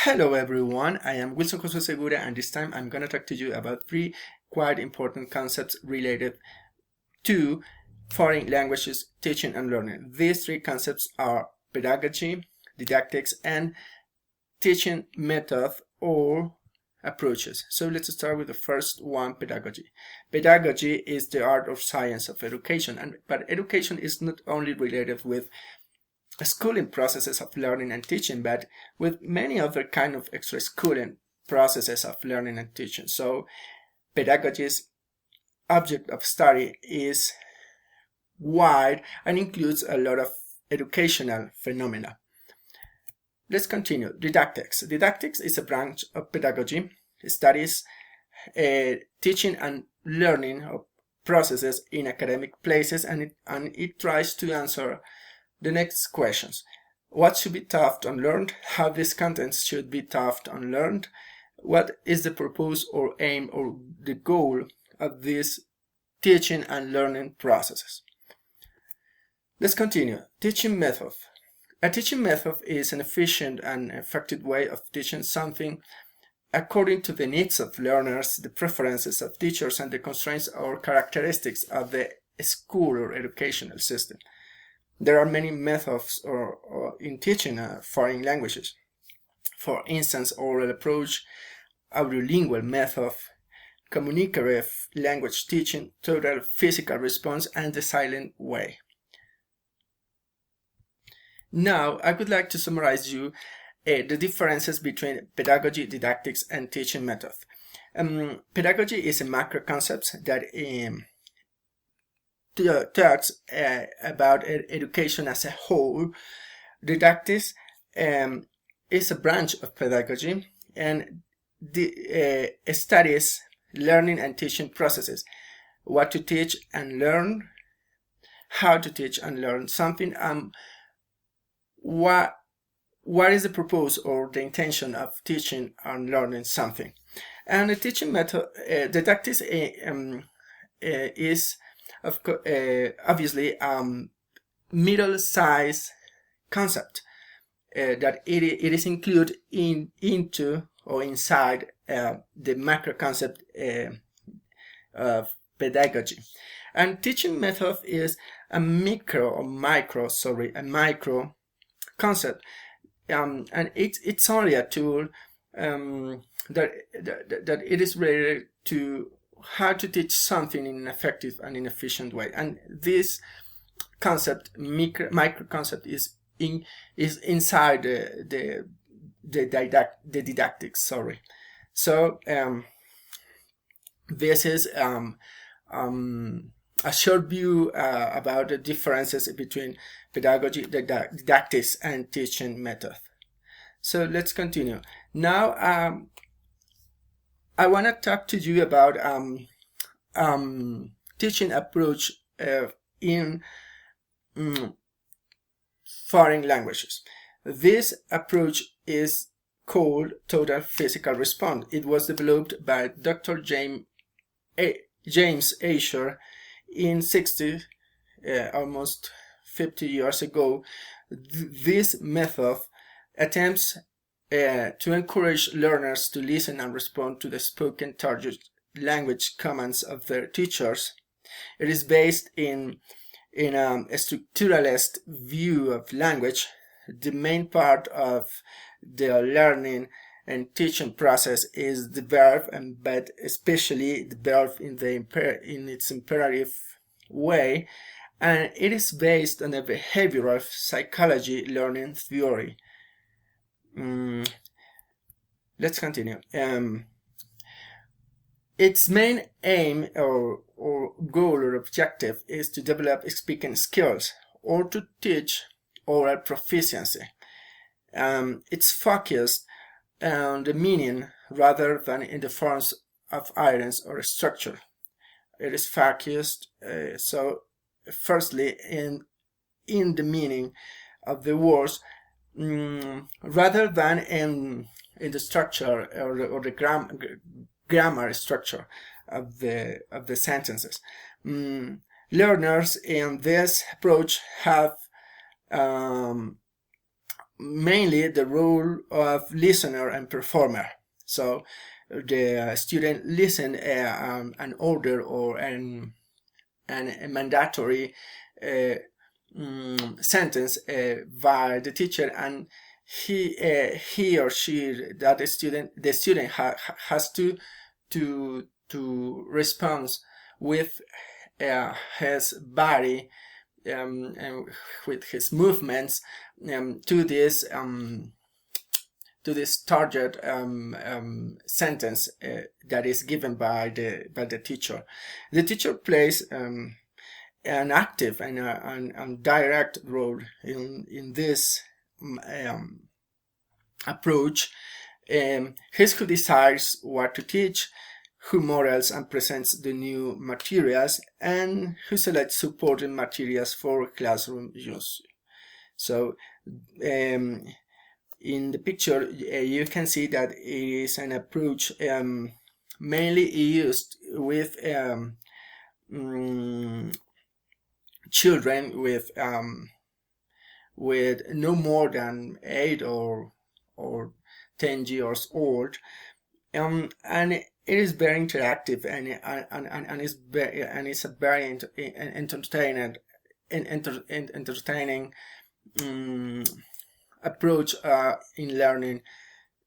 Hello everyone, I am Wilson José Segura, and this time I'm going to talk to you about three quite important concepts related to foreign languages teaching and learning. These three concepts are pedagogy, didactics, and teaching method or approaches. So let's start with the first one, pedagogy. Pedagogy is the art or science of education, but education is not only related with schooling processes of learning and teaching, but with many other kind of extra schooling processes of learning and teaching. So pedagogy's object of study is wide and includes a lot of educational phenomena. Let's continue. Didactics. Didactics is a branch of pedagogy. It studies teaching and learning processes in academic places, and it tries to answer the next questions. What should be taught and learned? How these contents should be taught and learned? What is the purpose or aim or the goal of these teaching and learning processes? Let's continue. Teaching method. A teaching method is an efficient and effective way of teaching something according to the needs of learners, the preferences of teachers, and the constraints or characteristics of the school or educational system. There are many methods in teaching foreign languages. For instance, oral approach, audiolingual method, communicative language teaching, total physical response, and the silent way. Now, I would like to summarize you the differences between pedagogy, didactics, and teaching method. Pedagogy is a macro concept that talks about education as a whole. Didactics is a branch of pedagogy and studies learning and teaching processes, what to teach and learn, how to teach and learn something, what is the purpose or the intention of teaching and learning something. And the teaching method, didactics is obviously middle-size concept that it is included into or inside the macro concept of pedagogy. And teaching method is a micro concept, and it's only a tool that it is related to how to teach something in an effective and in efficient way. And this concept, micro concept, is inside the didactics. So this is a short view about the differences between pedagogy, didactics, and teaching method. So let's continue. Now I want to talk to you about teaching approach in foreign languages. This approach is called total physical response. It was developed by Dr. James Asher in almost 50 years ago. This method attempts to encourage learners to listen and respond to the spoken target language commands of their teachers. It is based in a structuralist view of language. The main part of the learning and teaching process is the verb, but especially the verb in its imperative way, and it is based on a behavioral psychology learning theory. Let's continue. Its main aim or goal or objective is to develop speaking skills or to teach oral proficiency. It's focused on the meaning rather than in the forms of items or structure. It is focused so firstly in the meaning of the words rather than in the structure or the grammar structure of the sentences. Learners in this approach have mainly the role of listener and performer. So the student listen an order or a mandatory sentence by the teacher, and he or she, that the student has to respond with his body and with his movements to this target sentence that is given by the teacher. The teacher plays an active and direct role in this approach. He's who decides what to teach, who models and presents the new materials, and who selects supporting materials for classroom use. So in the picture you can see that it is an approach mainly used with children with no more than 8 or 10 years old, and it is very interactive and it's a very entertaining approach in learning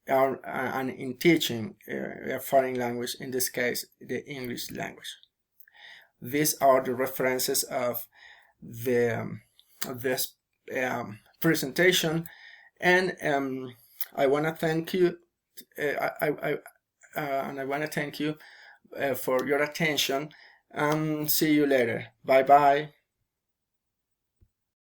and in teaching a foreign language, in this case the English language. These are the references of this presentation, and I want to thank you. I want to thank you for your attention. See you later. Bye bye.